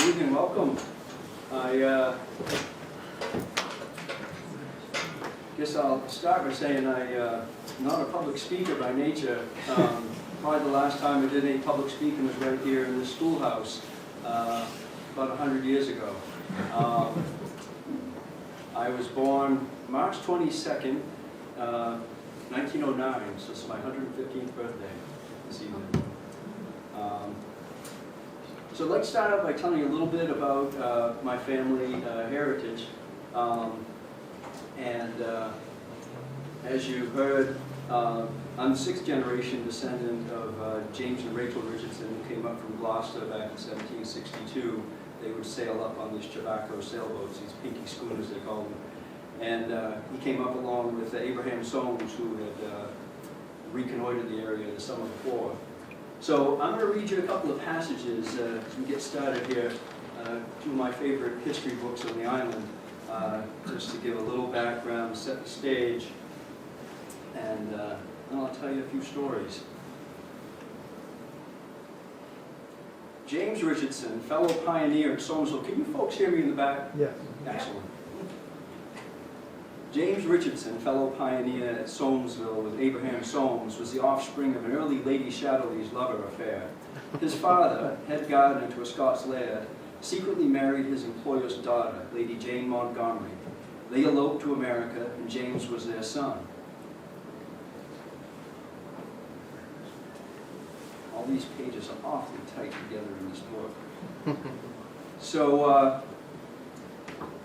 Good evening, welcome. I guess I'll start by saying I'm not a public speaker by nature. Probably the last time I did any public speaking was right here in this schoolhouse about 100 years ago. I was born March 22nd, 1909, so it's my 115th birthday this evening. So I'd like to start out by telling you a little bit about my family heritage. As you heard, I'm the sixth generation descendant of James and Rachel Richardson, who came up from Gloucester back in 1762. They would sail up on these tobacco sailboats, these pinky schooners they called them. And he came up along with Abraham Soames, who had reconnoitered the area the summer before. So I'm going to read you a couple of passages as we get started here, two of my favorite history books on the island, just to give a little background, set the stage, and then I'll tell you a few stories. James Richardson, fellow pioneer at Soamesville. Can you folks hear me in the back? Yes. Excellent. James Richardson, fellow pioneer at Soamesville with Abraham Soames, was the offspring of an early Lady Chatterley's lover affair. His father, head gardener to a Scots laird, secretly married his employer's daughter, Lady Jane Montgomery. They eloped to America, and James was their son. All these pages are awfully tight together in this book. So,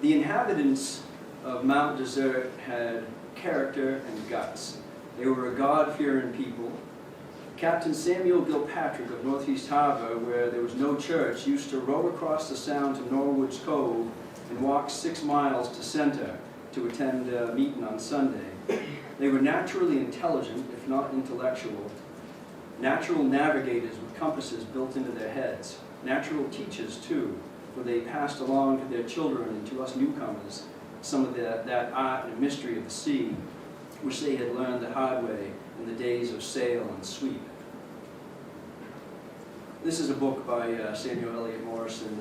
the inhabitants of Mount Desert had character and guts. They were a God-fearing people. Captain Samuel Gilpatrick of Northeast Harbor, where there was no church, used to row across the sound to Norwood's Cove and walk 6 miles to Center to attend a meeting on Sunday. They were naturally intelligent, if not intellectual, natural navigators with compasses built into their heads, natural teachers too, for they passed along to their children and to us newcomers some of that art and mystery of the sea, which they had learned the hard way in the days of sail and sweep. This is a book by Samuel Eliot Morison,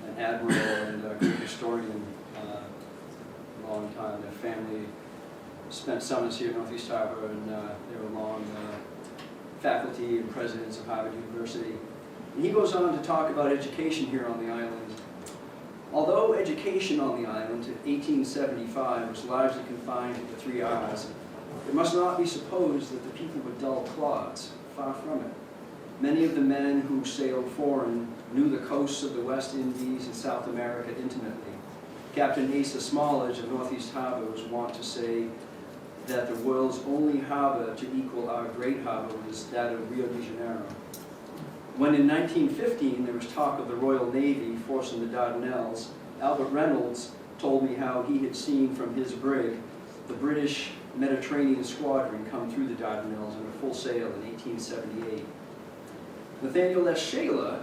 an admiral and a Greek historian, a long time. Their family spent summers here at Northeast Harbor, and they were long faculty and presidents of Harvard University. And he goes on to talk about education here on the island. Although education on the island in 1875 was largely confined to the 3 R's, it must not be supposed that the people were dull clods. Far from it. Many of the men who sailed foreign knew the coasts of the West Indies and South America intimately. Captain Asa Smallage of Northeast Harbor was wont to say that the world's only harbor to equal our great harbor was that of Rio de Janeiro. When in 1915 there was talk of the Royal Navy forcing the Dardanelles, Albert Reynolds told me how he had seen from his brig the British Mediterranean squadron come through the Dardanelles under full sail in 1878. Nathaniel S. Shaler,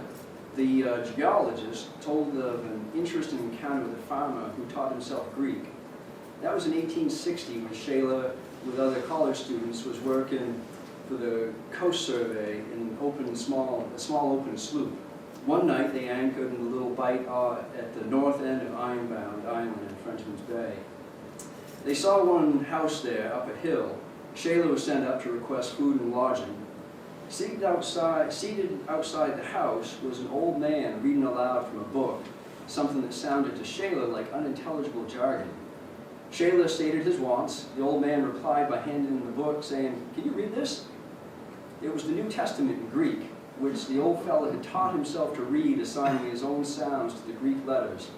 the geologist, told of an interesting encounter with a farmer who taught himself Greek. That was in 1860 when Shaler, with other college students, was working for the Coast Survey in a small open sloop. One night they anchored in a little bight at the north end of Ironbound Island in Frenchman's Bay. They saw one house there up a hill. Shaler was sent up to request food and lodging. Seated outside the house was an old man reading aloud from a book, something that sounded to Shaler like unintelligible jargon. Shaler stated his wants. The old man replied by handing him the book, saying, "Can you read this?" It was the New Testament in Greek, which the old fellow had taught himself to read, assigning his own sounds to the Greek letters.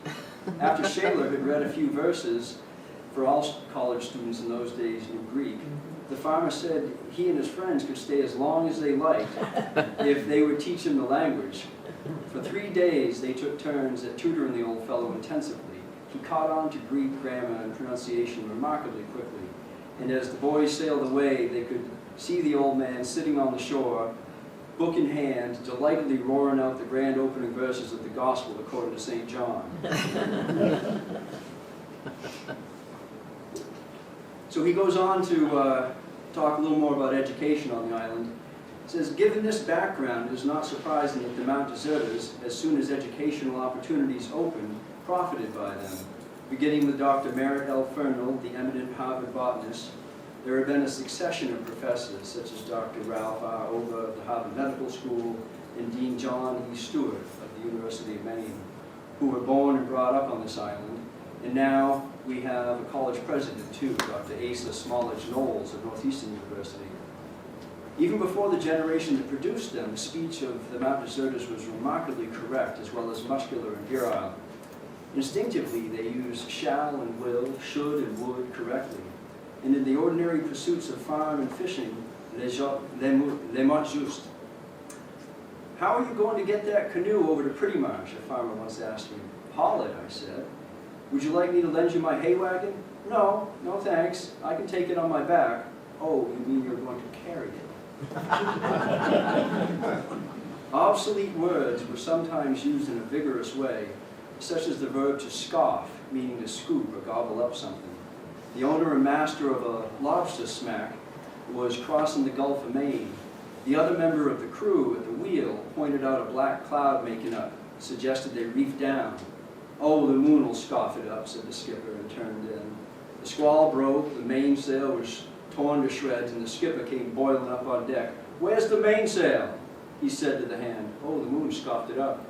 After Shaler had read a few verses, for all college students in those days knew Greek, the farmer said he and his friends could stay as long as they liked if they would teach him the language. For 3 days they took turns at tutoring the old fellow intensively. He caught on to Greek grammar and pronunciation remarkably quickly, and as the boys sailed away, they could see the old man sitting on the shore, book in hand, delightedly roaring out the grand opening verses of the Gospel according to St. John. So he goes on to talk a little more about education on the island. It says, given this background, it is not surprising that the Mount Deserters, as soon as educational opportunities opened, profited by them. Beginning with Dr. Merritt L. Fernald, the eminent Harvard botanist, there have been a succession of professors, such as Dr. Ralph R. Ober of the Harvard Medical School and Dean John E. Stewart of the University of Maine, who were born and brought up on this island. And now we have a college president, too, Dr. Asa Smallage Knowles of Northeastern University. Even before the generation that produced them, the speech of the Mount Deserters was remarkably correct, as well as muscular and virile. Instinctively, they used shall and will, should and would correctly. And in the ordinary pursuits of farm and fishing, les marches juste. How are you going to get that canoe over to Pretty Marsh? A farmer once asked me. Haul it, I said. Would you like me to lend you my hay wagon? No, no thanks. I can take it on my back. Oh, you mean you're going to carry it? Obsolete words were sometimes used in a vigorous way, such as the verb to scoff, meaning to scoop or gobble up something. The owner and master of a lobster smack was crossing the Gulf of Maine. The other member of the crew at the wheel pointed out a black cloud making up, suggested they reef down. Oh, the moon will scoff it up, said the skipper, and turned in. The squall broke, the mainsail was torn to shreds, and the skipper came boiling up on deck. Where's the mainsail? He said to the hand. Oh, the moon scoffed it up.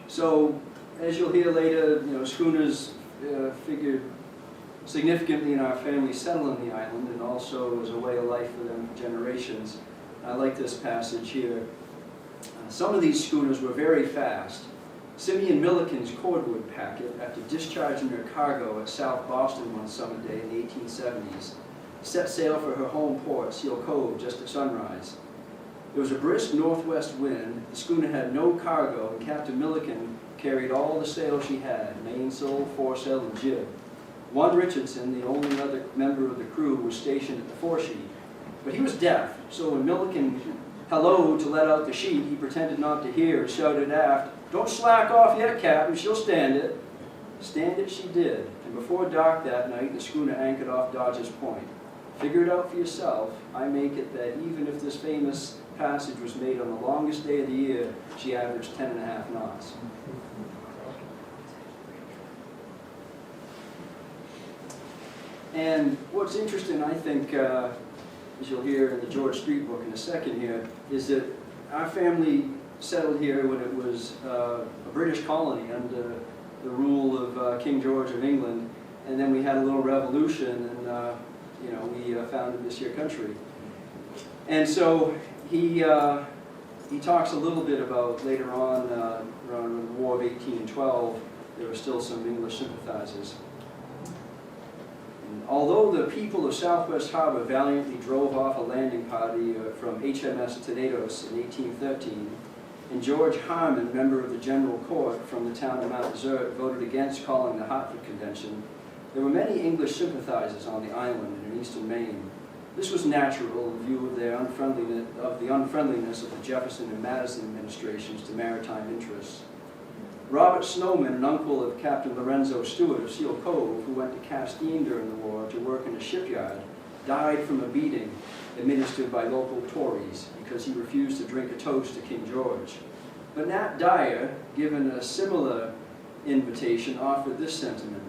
So, as you'll hear later, schooners figured significantly in our family settling the island, and also as a way of life for them for generations. I like this passage here. Some of these schooners were very fast. Simeon Milliken's cordwood packet, after discharging her cargo at South Boston one summer day in the 1870s, set sail for her home port, Seal Cove, just at sunrise. There was a brisk northwest wind, the schooner had no cargo, and Captain Milliken carried all the sail she had, mainsail, foresail, and jib. One Richardson, the only other member of the crew, was stationed at the foresheet. But he was deaf, so when Milliken helloed to let out the sheet, he pretended not to hear and shouted aft, "Don't slack off yet, Captain, she'll stand it." Stand it she did, and before dark that night, the schooner anchored off Dodge's Point. Figure it out for yourself. I make it that even if this famous passage was made on the longest day of the year, she averaged 10.5 knots. And what's interesting, I think, as you'll hear in the George Street book in a second here, is that our family settled here when it was a British colony under the rule of King George of England, and then we had a little revolution, and we founded this here country. And so he talks a little bit about later on, around the War of 1812, there were still some English sympathizers. And although the people of Southwest Harbor valiantly drove off a landing party from HMS Tenedos in 1813, and George Harmon, member of the General Court from the town of Mount Desert, voted against calling the Hartford Convention, there were many English sympathizers on the island and in eastern Maine. This was natural in view of the unfriendliness of the Jefferson and Madison administrations to maritime interests. Robert Snowman, an uncle of Captain Lorenzo Stewart of Seal Cove, who went to Castine during the war to work in a shipyard, died from a beating administered by local Tories because he refused to drink a toast to King George. But Nat Dyer, given a similar invitation, offered this sentiment.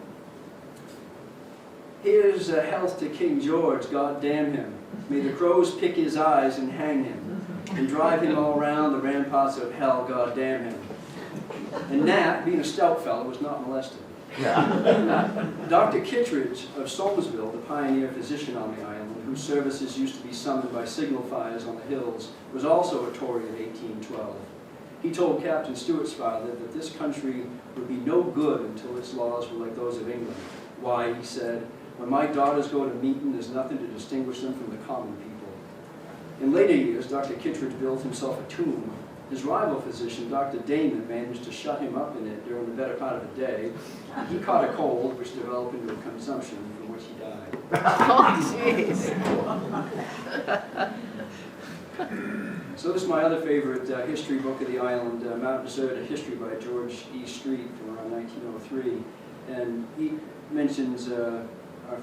Here's a health to King George, God damn him. May the crows pick his eyes and hang him, and drive him all round the ramparts of hell, God damn him. And Nat, being a stout fellow, was not molested. Dr. Kittredge of Solmesville, the pioneer physician on the island, whose services used to be summoned by signal fires on the hills, was also a Tory in 1812. He told Captain Stewart's father that this country would be no good until its laws were like those of England. Why, he said, when my daughters go to meeting, there's nothing to distinguish them from the common people. In later years, Dr. Kittredge built himself a tomb. His rival physician, Dr. Damon, managed to shut him up in it during the better part of the day. He caught a cold, which developed into a consumption, from which he died. Oh, jeez. So this is my other favorite history book of the island, Mount Desert, A History by George E. Street from around 1903. And he mentions our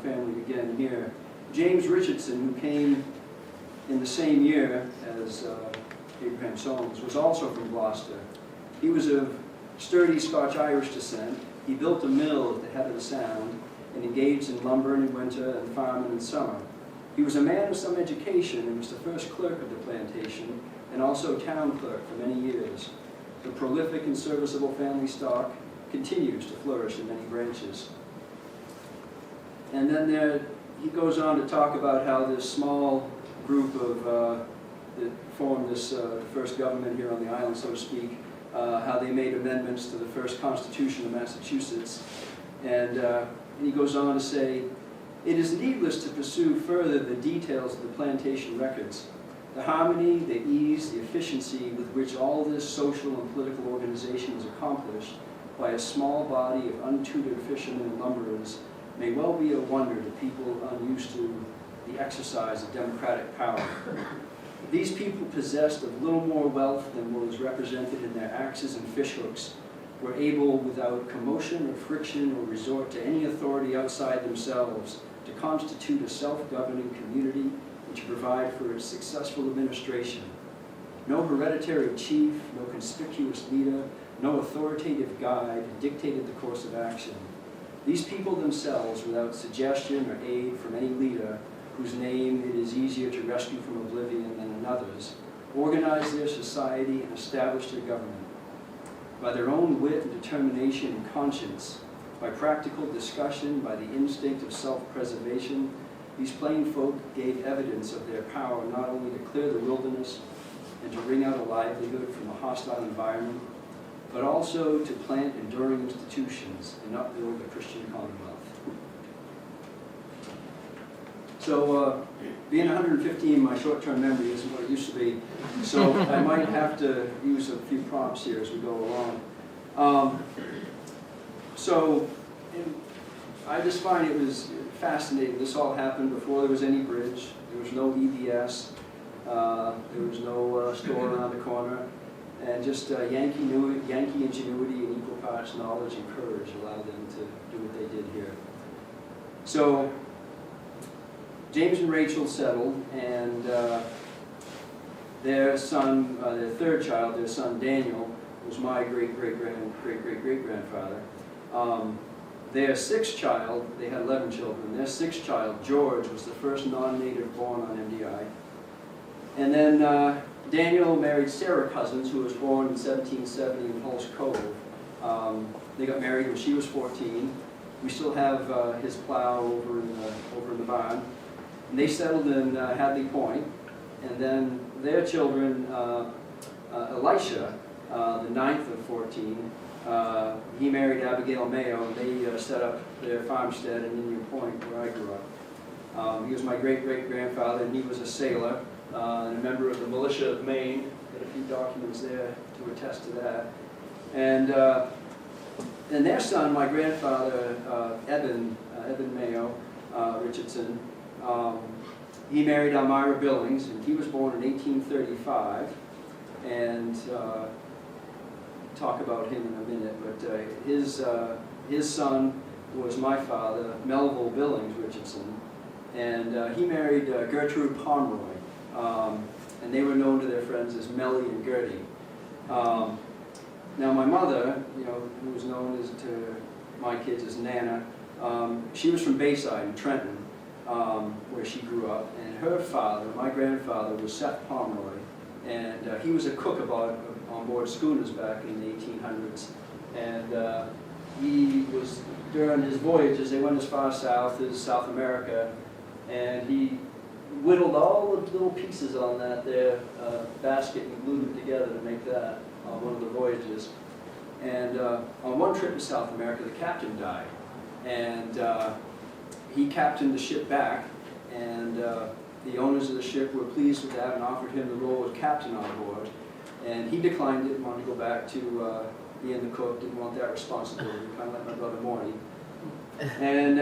family again here. James Richardson, who came in the same year as Abraham Solomons, was also from Gloucester. He was of sturdy Scotch-Irish descent. He built a mill at the head of the Sound and engaged in lumbering in winter and farming in summer. He was a man of some education and was the first clerk of the plantation and also town clerk for many years. The prolific and serviceable family stock continues to flourish in many branches. And then he goes on to talk about how this small group of that formed this first government here on the island, so to speak, how they made amendments to the first Constitution of Massachusetts. And he goes on to say, "It is needless to pursue further the details of the plantation records. The harmony, the ease, the efficiency with which all this social and political organization was accomplished by a small body of untutored fishermen and lumberers may well be a wonder to people unused to the exercise of democratic power. These people possessed of little more wealth than was represented in their axes and fishhooks, were able, without commotion or friction or resort to any authority outside themselves, to constitute a self-governing community and to provide for its successful administration. No hereditary chief, no conspicuous leader, no authoritative guide dictated the course of action. These people themselves, without suggestion or aid from any leader, whose name it is easier to rescue from oblivion than another's, organized their society and established their government. By their own wit and determination and conscience, by practical discussion, by the instinct of self-preservation, these plain folk gave evidence of their power not only to clear the wilderness and to wring out a livelihood from a hostile environment, but also to plant enduring institutions and upbuild a Christian commonwealth." So being 115, my short-term memory isn't what it used to be, so I might have to use a few prompts here as we go along. I just find it was fascinating. This all happened before there was any bridge. There was no EBS. There was no store around the corner. And just Yankee ingenuity and equal parts knowledge and courage allowed them to do what they did here. So James and Rachel settled, and their son, their third child, their son Daniel, was my great-great-great-grandfather. Their sixth child, they had 11 children, their sixth child, George, was the first non-native born on MDI. And then Daniel married Sarah Cousins, who was born in 1770 in Hulse Cove. They got married when she was 14. We still have his plow over in the barn. And they settled in Hadley Point. And then their children, Elisha, the ninth of 14, he married Abigail Mayo, and they set up their farmstead in Indian Point, where I grew up. He was my great-great-grandfather, and he was a sailor and a member of the militia of Maine. Got a few documents there to attest to that. And their son, my grandfather, Eben Mayo Richardson, he married Elmira Billings, and he was born in 1835. And talk about him in a minute, but his son was my father, Melville Billings Richardson, and he married Gertrude Pomeroy, and they were known to their friends as Melly and Gertie. Now my mother, who was known as to my kids as Nana, she was from Bayside in Trenton, where she grew up, and her father, my grandfather, was Seth Pomeroy, and he was a cook on board schooners back in the 1800s, and he was, during his voyages, they went as far south as South America, and he whittled all the little pieces on that there basket and glued them together to make that on one of the voyages. And on one trip to South America, the captain died, and he captained the ship back, and the owners of the ship were pleased with that and offered him the role of captain on board. And he declined it and wanted to go back to being the cook, didn't want that responsibility, kind of like my brother Morty. And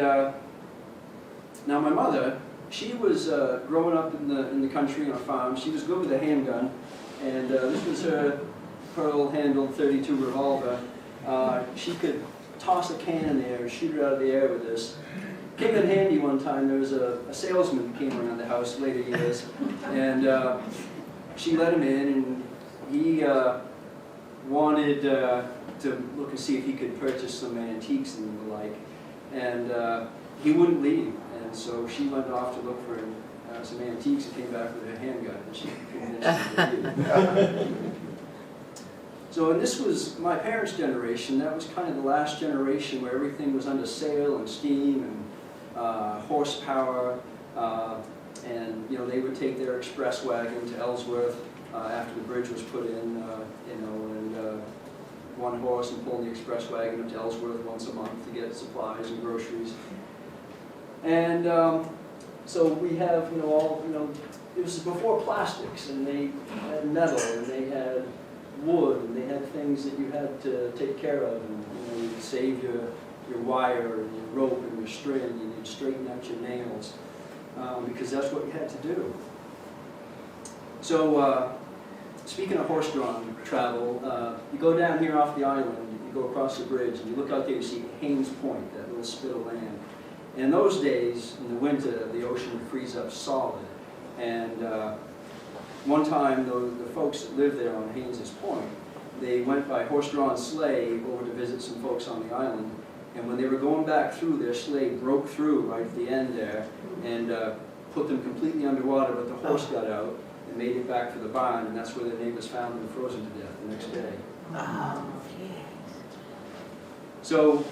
now my mother, she was growing up in the country on a farm. She was good with a handgun, And this was her pearl-handled .32 revolver. She could toss a can in the air and shoot it out of the air with this. Came in handy one time. There was a salesman who came around the house later years, and she let him in, and he wanted to look and see if he could purchase some antiques and the like, and he wouldn't leave, and so she went off to look for some antiques and came back with her handgun, and she convinced him to leave. So, and this was my parents' generation. That was kind of the last generation where everything was under sail and steam and horsepower, and you know, they would take their express wagon to Ellsworth after the bridge was put in, you know, and one horse and pull the express wagon up to Ellsworth once a month to get supplies and groceries. And so we have, you know, all, you know, it was before plastics, and they had metal, and they had wood, and they had things that you had to take care of, and you know, you'd save your wire and your rope and your string, and you'd straighten out your nails, because that's what you had to do. So, speaking of horse-drawn travel, you go down here off the island, you go across the bridge, and you look out there, you see Haynes Point, that little spit of land. And in those days, in the winter, the ocean would freeze up solid. And one time, the folks that lived there on Haynes Point, they went by horse-drawn sleigh over to visit some folks on the island. And when they were going back through, their sleigh broke through right at the end there and put them completely underwater, but the horse got out and made it back for the barn, and that's where their neighbors found them frozen to death the next day. Oh, So,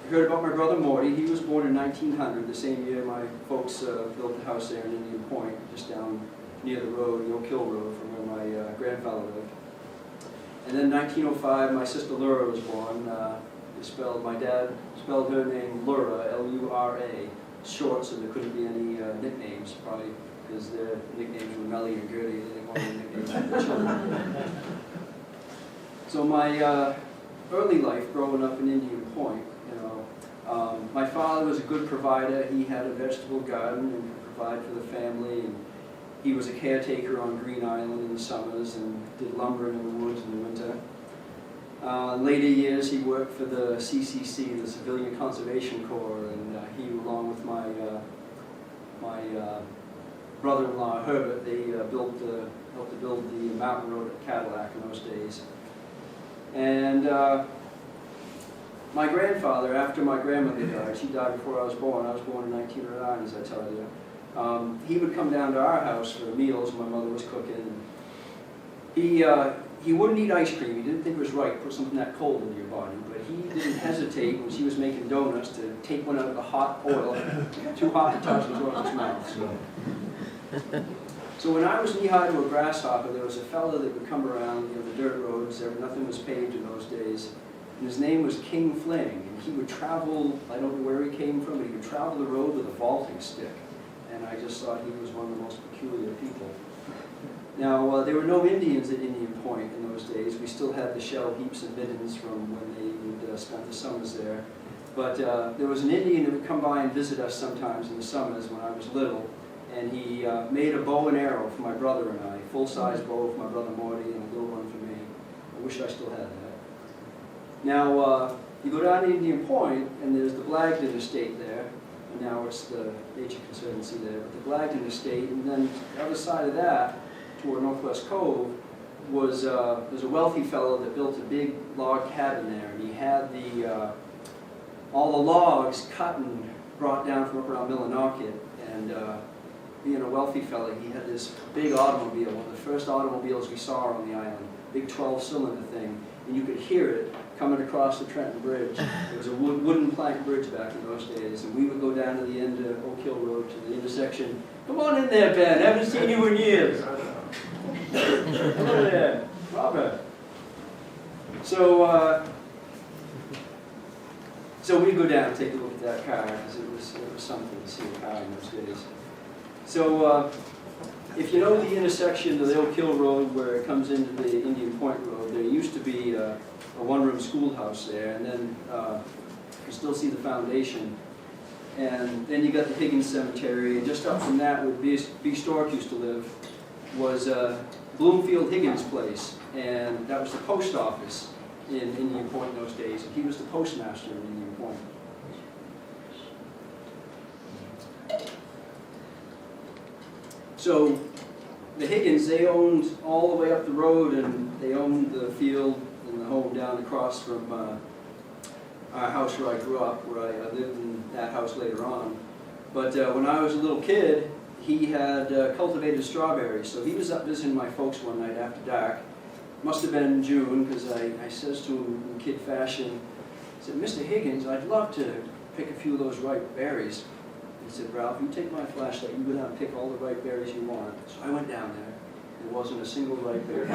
you heard about my brother Morty. He was born in 1900, the same year my folks built the house there in Indian Point, just down near the road, the Oak Hill Road, from where my grandfather lived. And then in 1905, my sister Lura was born. My dad spelled her name Lura, L-U-R-A, short, so there couldn't be any nicknames, probably because their nicknames were Melly and Gertie. They didn't want any nicknames for their children. So my early life growing up in Indian Point, you know, my father was a good provider. He had a vegetable garden and could provide for the family, and he was a caretaker on Green Island in the summers and did lumbering in the woods in the winter. Later years, he worked for the CCC, the Civilian Conservation Corps, and he, along with my brother-in-law Herbert, they helped to build the mountain road at Cadillac in those days. And my grandfather, after my grandmother died, she died before I was born in 1909, as I tell you, he would come down to our house for meals when my mother was cooking. He wouldn't eat ice cream. He didn't think it was right to put something that cold into your body, but he didn't hesitate when she was making donuts to take one out of the hot oil, too hot to touch, and throw it in his mouth. So when I was knee-high to a grasshopper, there was a fellow that would come around, you know, the dirt roads. Nothing was paved in those days. And his name was King Fling, and he would travel, I don't know where he came from, but he would travel the road with a vaulting stick. And I just thought he was one of the most peculiar people. Now, there were no Indians at Indian Point in those days. We still had the shell heaps and middens from when they would spend the summers there. But there was an Indian that would come by and visit us sometimes in the summers when I was little, and he made a bow and arrow for my brother and I, full-size bow for my brother Morty and a little one for me. I wish I still had that. Now, you go down to Indian Point, and there's the Blagden Estate there, and now it's the Nature Conservancy there, but the Blagden Estate, and then the other side of that, toward Northwest Cove, was there's a wealthy fellow that built a big log cabin there, and he had all the logs cut and brought down from up around Millinocket, and being a wealthy fellow, he had this big automobile, one of the first automobiles we saw on the island, big 12-cylinder thing, and you could hear it coming across the Trenton Bridge. It was a wooden plank bridge back in those days, and we would go down to the end of Oak Hill Road to the intersection. Come on in there, Ben, haven't seen you in years. Hello there, Robert. So we'd go down and take a look at that car, because it was something to see a car in those days. So if you know the intersection of the Oak Hill Road where it comes into the Indian Point Road, there used to be a one-room schoolhouse there, and then you still see the foundation. And then you got the Higgins Cemetery, and just up from that, where B. Stork used to live, was Bloomfield Higgins' place, and that was the post office in Indian Point in those days, and he was the postmaster in Indian Point. So the Higgins, they owned all the way up the road, and they owned the field and the home down across from our house where I grew up, where I lived in that house later on. But when I was a little kid, he had cultivated strawberries, so he was up visiting my folks one night after dark. Must have been in June, because I says to him in kid fashion, I said, "Mr. Higgins, I'd love to pick a few of those ripe berries." He said, "Ralph, you take my flashlight, you go down and pick all the ripe berries you want." So I went down there. There wasn't a single ripe berry.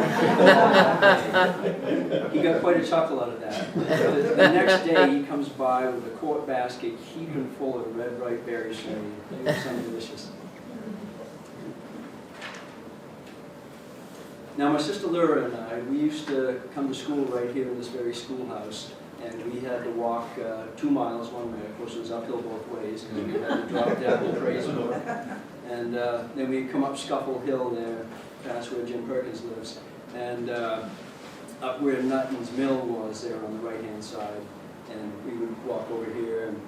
He got quite a chuckle out of that. The next day, he comes by with a quart basket heaping full of red ripe berries for me. They were so delicious. Now, my sister Laura and I, we used to come to school right here in this very schoolhouse, and we had to walk 2 miles one way. Of course, it was uphill both ways, because we had to drop down to Craysville. And then we'd come up Scuffle Hill there, past where Jim Perkins lives, and up where Nutton's Mill was there on the right-hand side. And we would walk over here. And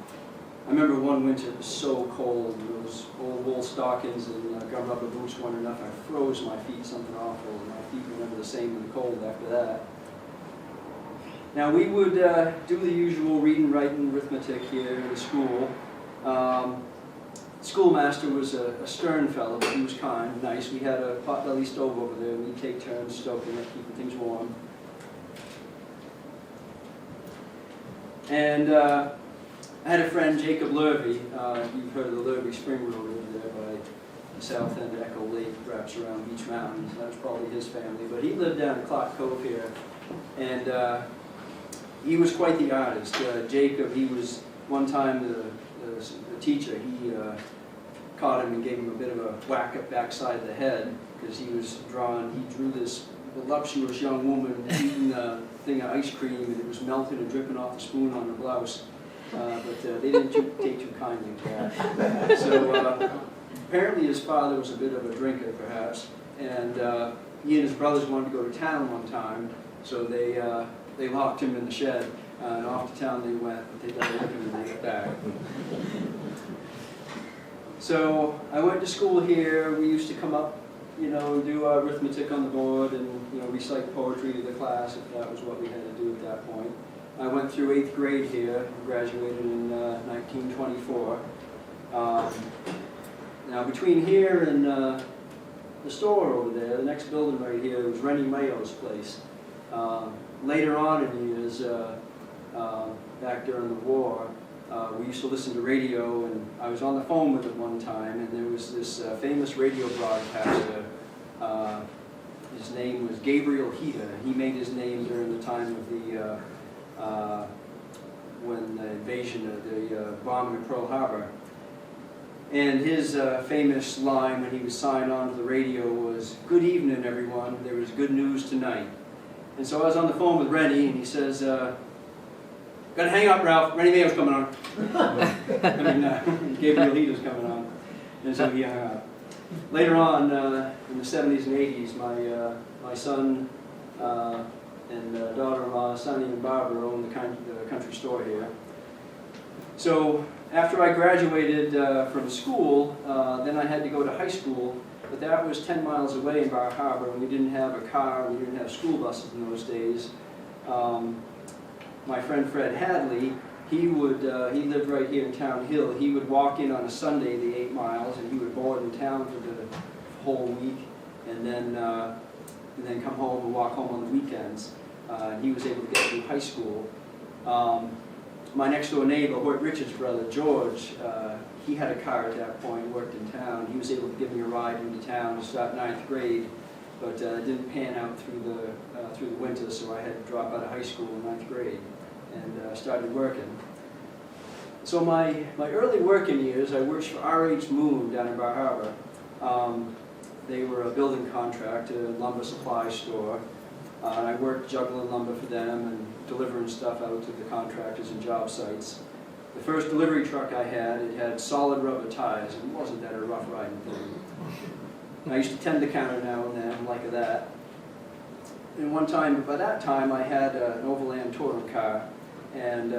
I remember one winter it was so cold, and those old wool stockings and gum rubber boots weren't enough. I froze my feet, something awful, and my feet were never the same in the cold after that. Now we would do the usual reading, writing, arithmetic here in the school. Schoolmaster was a stern fellow, but he was kind, nice. We had a pot-belly stove over there, and we'd take turns stoking it, keeping things warm. And I had a friend, Jacob Lurvy. You've heard of the Lurvy Spring Road over there by the south end of Echo Lake, wraps around Beach Mountains. That was probably his family. But he lived down in Clark Cove here. And he was quite the artist. Jacob, he was, one time the teacher, he caught him and gave him a bit of a whack up backside of the head, because he drew this voluptuous young woman eating a thing of ice cream, and it was melting and dripping off the spoon on her blouse. But they didn't take too kindly to that. So apparently his father was a bit of a drinker, perhaps, and he and his brothers wanted to go to town one time, so they locked him in the shed, and off to town they went, but they got him when they got back. So I went to school here. We used to come up, and do our arithmetic on the board, and recite poetry to the class if that was what we had to do at that point. I went through 8th grade here, graduated in 1924. Now between here and the store over there, the next building right here, was Rennie Mayo's place. Later on in the years, back during the war, we used to listen to radio, and I was on the phone with him one time, and there was this famous radio broadcaster. His name was Gabriel Heater. He made his name during the time of the when the invasion of the bombing of Pearl Harbor. And his famous line when he was signed on to the radio was, "Good evening, everyone. There is good news tonight." And so I was on the phone with Rennie, and he says, "Gotta hang up, Ralph. Rennie Mayo's coming on." Gabriel Heater's coming on. And so he hung up. Later on, in the 70s and 80s, my son and daughter-in-law, Sonny and Barbara, owned the country store here. So after I graduated from school, then I had to go to high school, but that was 10 miles away in Bar Harbor, and we didn't have a car, we didn't have school buses in those days. My friend Fred Hadley, he lived right here in Town Hill. He would walk in on a Sunday, the 8 miles, and he would board in town for the whole week, and then come home and walk home on the weekends. He was able to get through high school. My next door neighbor, Brent Richardson's brother, George, he had a car at that point, worked in town. He was able to give me a ride into town to start 9th grade, but it didn't pan out through the winter, so I had to drop out of high school in 9th grade and started working. So my early working years, I worked for R.H. Moon down in Bar Harbor. They were a building contractor, lumber supply store. I worked juggling lumber for them and delivering stuff out to the contractors and job sites. The first delivery truck I had, it had solid rubber tires, and it wasn't that a rough riding thing. I used to tend the counter now and then, like that. And one time, by that time, I had an overland touring car, and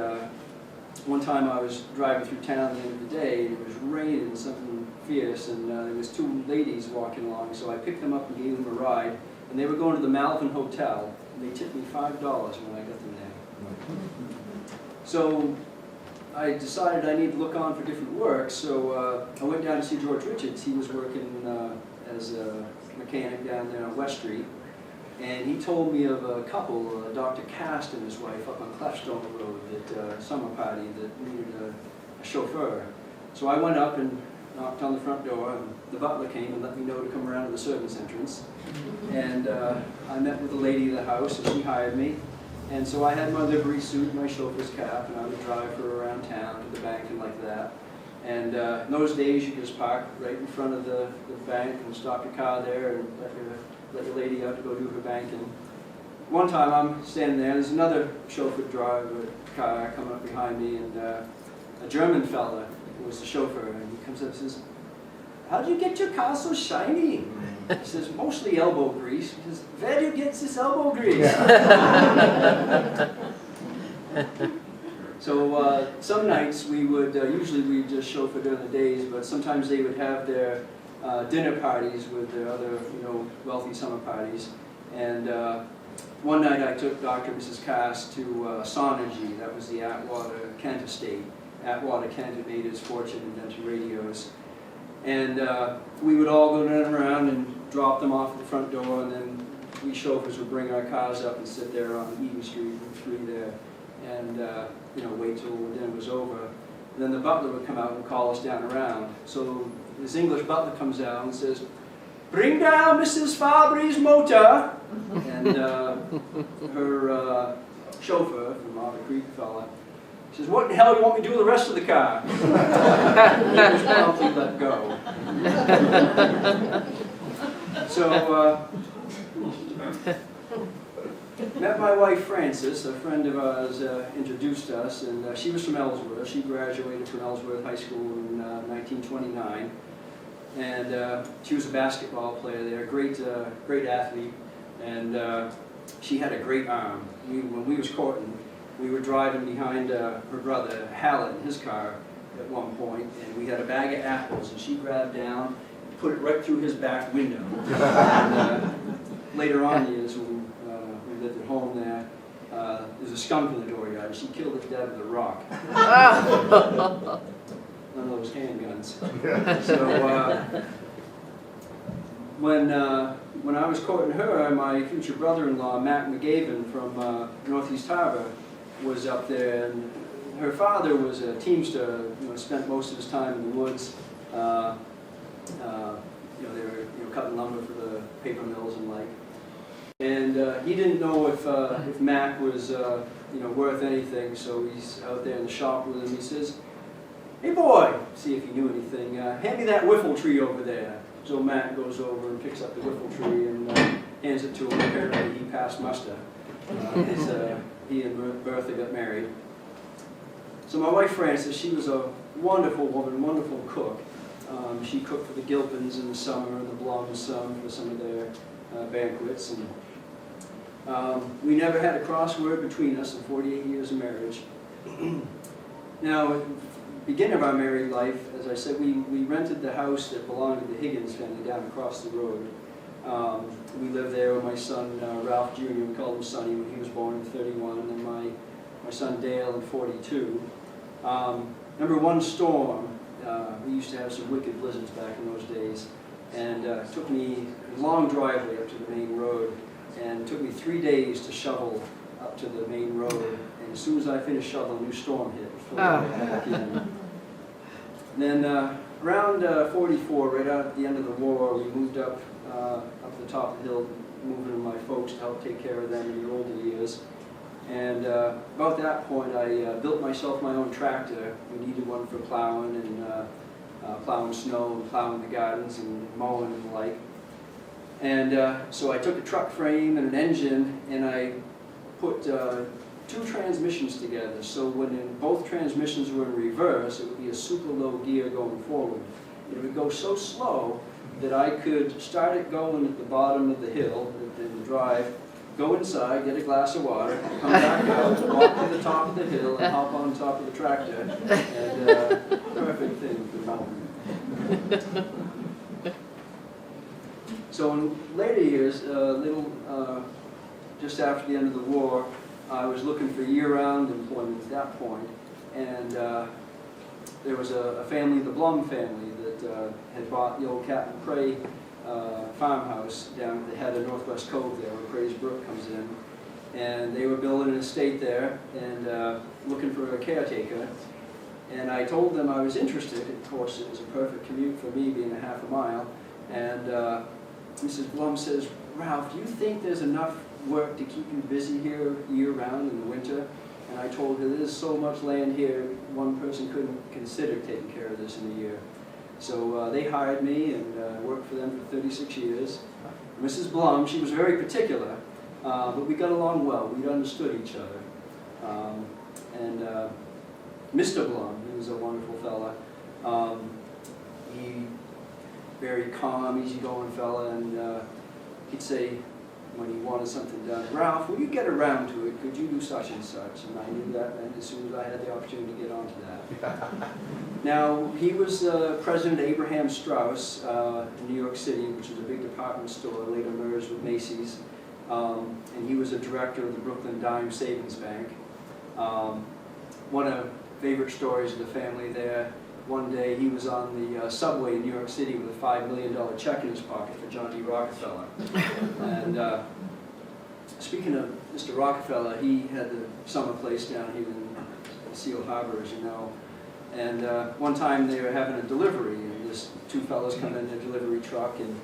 one time I was driving through town at the end of the day, and it was raining something fierce, and there was two ladies walking along, so I picked them up and gave them a ride, and they were going to the Malvern Hotel, and they tipped me $5 when I got them there. So I decided I needed to look on for different work, so I went down to see George Richards. He was working as a mechanic down there on West Street, and he told me of a couple, Dr. Cast and his wife, up on Clefstone Road, at summer party that needed a chauffeur. So I went up and knocked on the front door, and the butler came and let me know to come around to the servants' entrance. And I met with the lady of the house, and she hired me. And so I had my livery suit, my chauffeur's cap, and I would drive her around town to the bank and like that. And in those days, you could just park right in front of the bank and stop your car there and let your lady out to go do her banking. One time I'm standing there's another chauffeur driver car coming up behind me, and a German fella who was the chauffeur, and he comes up and says, "How do you get your car so shiny?" He says, "Mostly elbow grease." He says, "Where do you get this elbow grease?" So some nights we would, usually we just chauffeur during the days, but sometimes they would have their dinner parties with their other, wealthy summer parties. And one night I took Dr. and Mrs. Cass to Sonergy, that was the Atwater Kent estate. Atwater Kent had made his fortune inventing radios. And we would all go down around and drop them off at the front door, and then we chauffeurs would bring our cars up and sit there on Eden Street and 3 there, and wait till dinner was over. And then the butler would come out and call us down around. So this English butler comes out and says, "Bring down Mrs. Fabry's motor." And her chauffeur from Otter Creek fella says, "What the hell do you want me to do with the rest of the car?" He was promptly let go. So, met my wife Frances, a friend of ours introduced us, and she was from Ellsworth. She graduated from Ellsworth High School in 1929, and she was a basketball player there, great athlete, and she had a great arm. When we was courting, we were driving behind her brother Hallett in his car at one point, and we had a bag of apples, and she grabbed down and put it right through his back window. And, later on years, when we lived at home there, there's a skunk in the dooryard, and she killed it dead with a rock. One of those handguns. So when I was courting her, my future brother-in-law, Matt McGavin from Northeast Harbor, was up there, and her father was a teamster, spent most of his time in the woods. They were cutting lumber for the paper mills and like. And he didn't know if Mac was worth anything, so he's out there in the shop with him. He says, "Hey boy," see if he knew anything, "hand me that whiffle tree over there." So Mac goes over and picks up the whiffle tree and hands it to him. Apparently he passed muster. He and Bertha got married. So my wife Frances, she was a wonderful woman, wonderful cook. She cooked for the Gilpins in the summer and the Blums for some of their banquets. And we never had a crossword between us in 48 years of marriage. Now, at the beginning of our married life, as I said, we rented the house that belonged to the Higgins family down across the road. We lived there with my son Ralph Jr., we called him Sonny when he was born in 31, and then my son Dale in 42. Remember one storm, we used to have some wicked blizzards back in those days, and it took me a long driveway up to the main road, and it took me 3 days to shovel up to the main road, and as soon as I finished shoveling, a new storm hit. Back in. Then around 44, right out at the end of the war, we moved up the top of the hill, moving with my folks to help take care of them in the older years. And about that point, I built myself my own tractor. We needed one for plowing and plowing snow and plowing the gardens and mowing and the like. And so I took a truck frame and an engine, and I put 2 transmissions together. So when both transmissions were in reverse, it would be a super low gear going forward. It would go so slow that I could start it going at the bottom of the hill, in the drive, go inside, get a glass of water, come back out, walk to the top of the hill, and hop on top of the tractor, and perfect thing for mountain. So in later years, just after the end of the war, I was looking for year-round employment at that point, and there was a family, the Blum family, that had bought the old Captain Prey farmhouse down. They had a Northwest Cove there where Pray's Brook comes in, and they were building an estate there and looking for a caretaker. And I told them I was interested. Of course, it was a perfect commute for me, being a half a mile. And Mrs. Blum says, "Ralph, do you think there's enough work to keep you busy here year-round in the winter?" And I told her, "There's so much land here, one person couldn't consider taking care of this in a year." So they hired me, and worked for them for 36 years. Mrs. Blum, she was very particular, but we got along well. We understood each other. Mr. Blum, he was a wonderful fella. He very calm, easygoing fella, and he'd say, when he wanted something done, "Ralph, will you get around to it? Could you do such and such?" And I knew that, and as soon as I had the opportunity to get onto that. Now, he was president of Abraham Strauss in New York City, which was a big department store, later merged with Macy's. And he was a director of the Brooklyn Dime Savings Bank. One of the favorite stories of the family there, one day he was on the subway in New York City with a $5 million check in his pocket for John D. Rockefeller. And speaking of Mr. Rockefeller, he had the summer place down here in Seal Harbor, as you know. And one time they were having a delivery, and this two fellows come in their delivery truck, and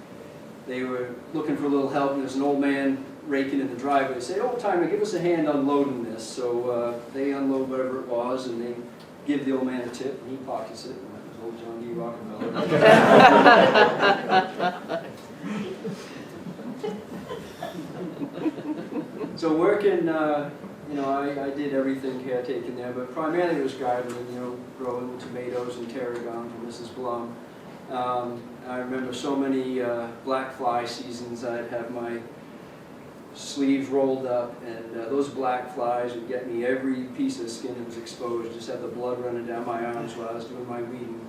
they were looking for a little help, and there's an old man raking in the driveway. They say, "Old timer, give us a hand unloading this." So they unload whatever it was, and they give the old man a tip, and he pockets it, and that was old John D. Rockefeller. So working, I did everything caretaking there, but primarily it was gardening, growing tomatoes and tarragon for Mrs. Blum. I remember so many black fly seasons. I'd have my sleeves rolled up, and those black flies would get me every piece of skin that was exposed, just had the blood running down my arms while I was doing my weeding.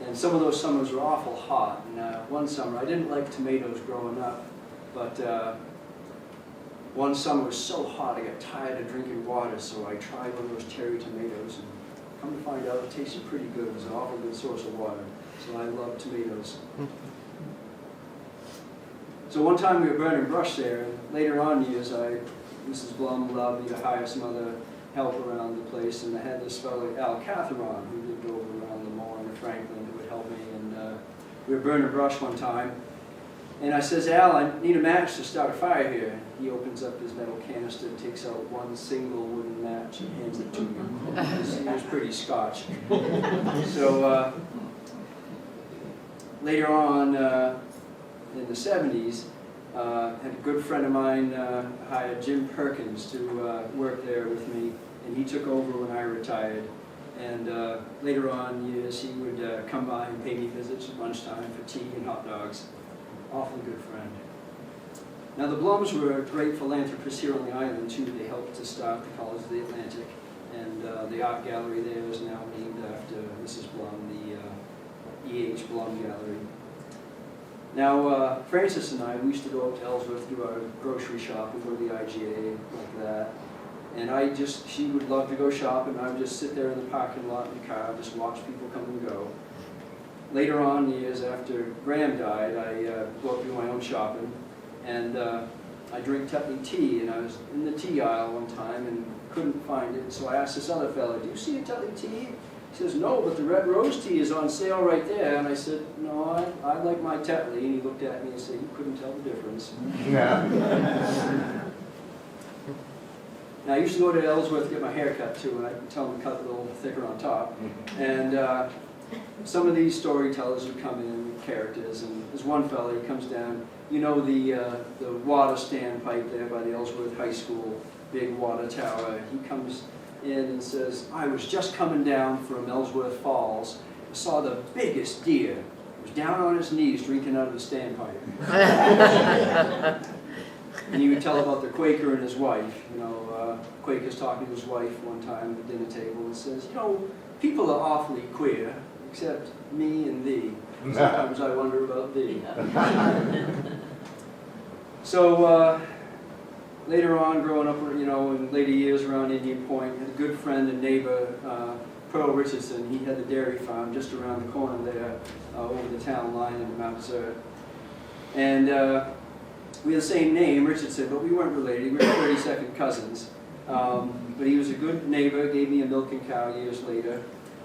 And some of those summers were awful hot, and one summer, I didn't like tomatoes growing up, but one summer was so hot I got tired of drinking water, so I tried one of those cherry tomatoes, and come to find out it tasted pretty good. It was an awful good source of water, so I love tomatoes. So one time we were burning brush there, and later on in years, Mrs. Blum allowed me to hire some other help around the place, and I had this fellow, Al Catherine, who lived over around Lemoyne and Franklin, who would help me, and we were burning brush one time, and I says, "Al, I need a match to start a fire here." He opens up his metal canister, takes out one single wooden match, and hands it to me. He was pretty Scotch. So later on, in the 70s, had a good friend of mine hired Jim Perkins to work there with me, and he took over when I retired. And later on years, he would come by and pay me visits at lunchtime for tea and hot dogs. Awfully good friend. Now the Blums were great philanthropists here on the island too. They helped to start the College of the Atlantic, and the art gallery there is now named after Mrs. Blum, the E.H. Blum Gallery. Now, Frances and I, we used to go up to Ellsworth, do our grocery shopping, go to the IGA, like that. And she would love to go shopping, and I would just sit there in the parking lot in the car, just watch people come and go. Later on, years after Graham died, I go up to do my own shopping, and I drink Tetley tea, and I was in the tea aisle one time and couldn't find it, so I asked this other fellow, "Do you see a Tetley tea?" He says, "No, but the red rose tea is on sale right there." And I said, "No, I like my Tetley." And he looked at me and said, "You couldn't tell the difference." Yeah. Now, I used to go to Ellsworth to get my hair cut too, and I could tell them to cut it a little thicker on top. And some of these storytellers would come in with characters, and there's one fellow, he comes down, the water standpipe there by the Ellsworth High School, big water tower. He comes in and says, "I was just coming down from Ellsworth Falls. saw the biggest deer. It was down on its knees drinking out of the standpipe. And he would tell about the Quaker and his wife. You know, Quaker's talking to his wife one time at the dinner table and says, you know, people are awfully queer, except me and thee. Sometimes I wonder about thee. So later on, growing up, you know, in later years around Indian Point, I had a good friend and neighbor, Brent Richardson. He had the dairy farm just around the corner there, over the town line in Mount Desert. And we had the same name, Richardson, but we weren't related. We were 32nd cousins. But he was a good neighbor, gave me a milking cow years later.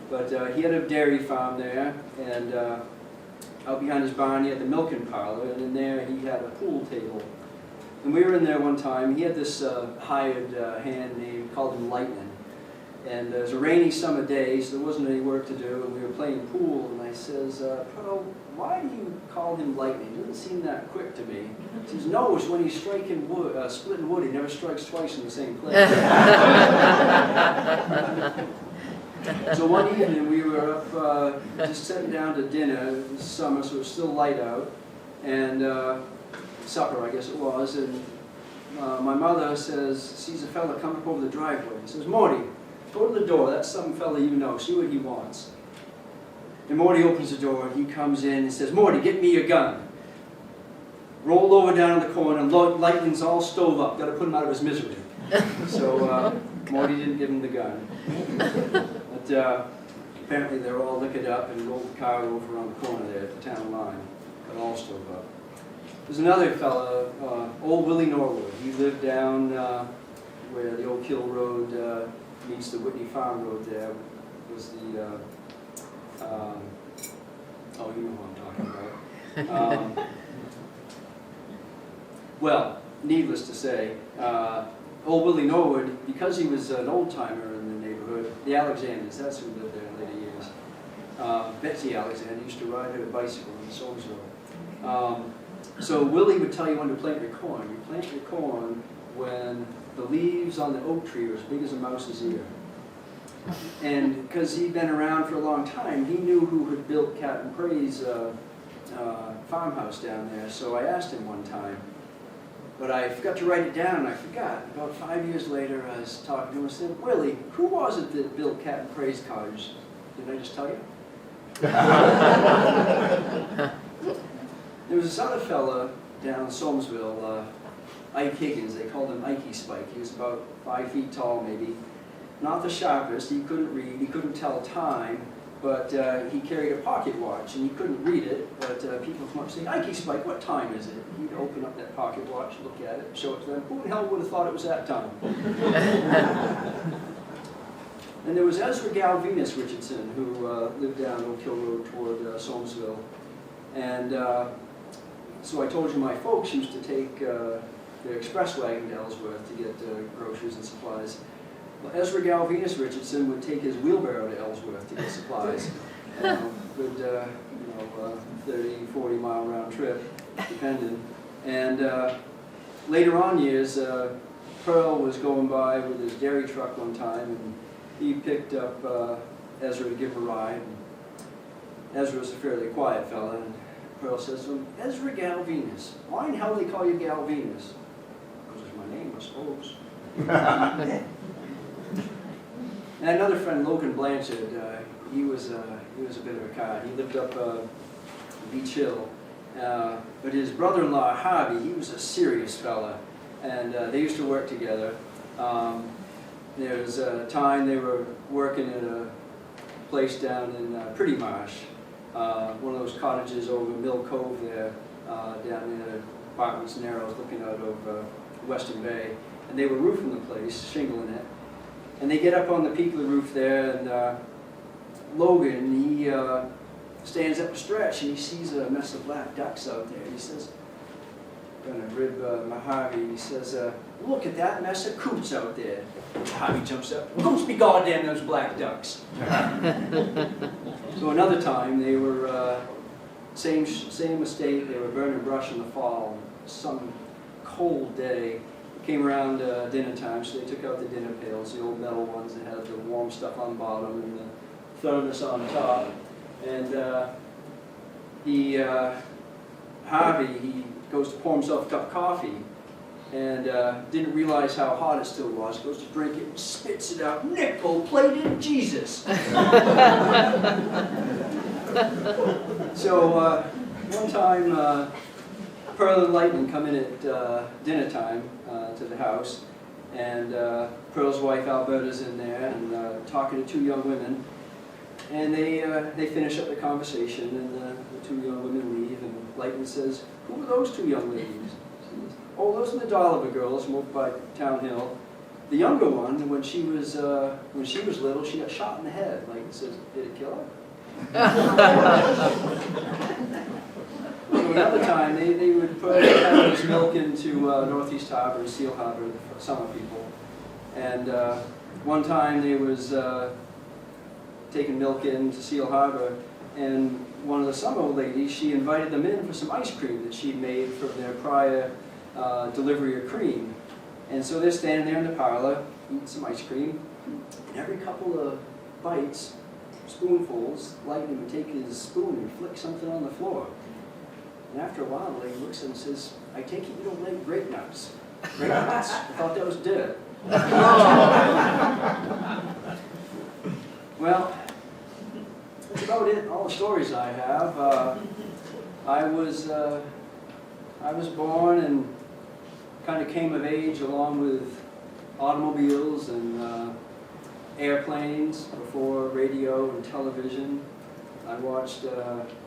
But he had a dairy farm there, and out behind his barn he had the milking parlor, and in there he had a pool table. And we were in there one time. He had this hired hand named, called him Lightning. And it was a rainy summer day, so there wasn't any work to do, and we were playing pool, and I says, Pearl, why do you call him Lightning? It doesn't seem that quick to me. He says, no, it's when he's striking wood, splitting wood, he never strikes twice in the same place. So one evening we were up just sitting down to dinner. It was summer, so it was still light out, and supper, I guess it was, and my mother sees a fella come up over the driveway. He says, Morty, go to the door, that's some fella you know, see what he wants. And Morty opens the door, and he comes in and says, Morty, get me your gun. Rolled over down in the corner, and Lightning's all stove up, got to put him out of his misery. So Morty didn't give him the gun. But apparently they were all liquored up and rolled the car over around the corner there at the town line, got all stove up. There's another fella, old Willie Norwood. He lived down where the Oak Hill Road meets the Whitney Farm Road there. It was the, oh, you know who I'm talking about. Well, needless to say, old Willie Norwood, because he was an old-timer in the neighborhood, the Alexanders, that's who lived there in later years. Betsy Alexander used to ride her bicycle in Soamesville. So Willie would tell you when to plant your corn. You plant your corn when the leaves on the oak tree are as big as a mouse's ear. And because he'd been around for a long time, he knew who had built Captain Pray's farmhouse down there. So I asked him one time, but I forgot to write it down, and I forgot. About 5 years later, I was talking to him and said, Willie, who was it that built Captain Pray's cottage? Did I just tell you? There was this other fella down in Soamesville, Ike Higgins. They called him Ikey Spike. He was about 5 feet tall, maybe. Not the sharpest. He couldn't read. He couldn't tell time. But he carried a pocket watch, and he couldn't read it. But people come up and say, Ikey Spike, what time is it? He'd open up that pocket watch, look at it, show it to them. Who the hell would have thought it was that time? And there was Ezra Galvinus Richardson, who lived down Oak Hill Road toward Soamesville. And so I told you my folks used to take their express wagon to Ellsworth to get groceries and supplies. Well, Ezra Galvinus Richardson would take his wheelbarrow to Ellsworth to get supplies. Good, 30, 40 mile round trip, depending. And later on years, Pearl was going by with his dairy truck one time, and he picked up Ezra to give him a ride. And Ezra was a fairly quiet fella, and Pearl says to him, Ezra Galvinus, why in hell do they call you Galvinus? Because it's my name, I suppose. And another friend, Logan Blanchard, he was a bit of a cod. He lived up Beach Hill. But his brother-in-law, Harvey, he was a serious fella. And they used to work together. There was a time they were working at a place down in Pretty Marsh. One of those cottages over Mill Cove there, down near Bartlett's Narrows, looking out over Western Bay. And they were roofing the place, shingling it. And they get up on the peak of the roof there, and Logan, he stands up a stretch, and he sees a mess of black ducks out there. He says, gonna rib Harvey, he says, look at that mess of coots out there. Harvey jumps up, coots be goddamn those black ducks. So another time, they were, same estate, they were burning brush in the fall, some cold day. Came around dinner time, so they took out the dinner pails, the old metal ones that had the warm stuff on the bottom and the thermos on top. And Harvey, he goes to pour himself a cup of coffee, and didn't realize how hot it still was. Goes to drink it and spits it out. Nickel-plated Jesus. So one time, Pearl and Lightning come in at dinner time to the house, and Pearl's wife Alberta's in there and talking to two young women, and they finish up the conversation, and the two young women leave, and Lightning says, "Who were those two young ladies?" Says, "Oh, those are the Dolliver girls from over by Town Hill. The younger one, when she was little, she got shot in the head." Lightning says, "Did it kill her?" So another time, they would put this milk into Northeast Harbor and Seal Harbor, the summer people. And one time they was taking milk into Seal Harbor, and one of the summer ladies, she invited them in for some ice cream that she'd made from their prior delivery of cream. And so they're standing there in the parlor, eating some ice cream, and every couple of bites, spoonfuls, Lightning would take his spoon and flick something on the floor. And after a while, the lady looks at him and says, "I take it you don't like grape nuts." "Grape nuts? I thought that was dirt." Well, that's about it, all the stories I have. I was born and kind of came of age along with automobiles and airplanes before radio and television. I watched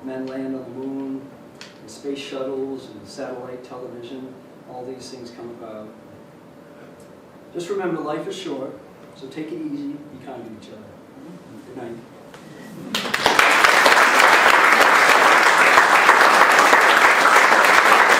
men land on the moon, and space shuttles and satellite television. All these things come about. Just remember, life is short, so take it easy, be kind to each other. Good night.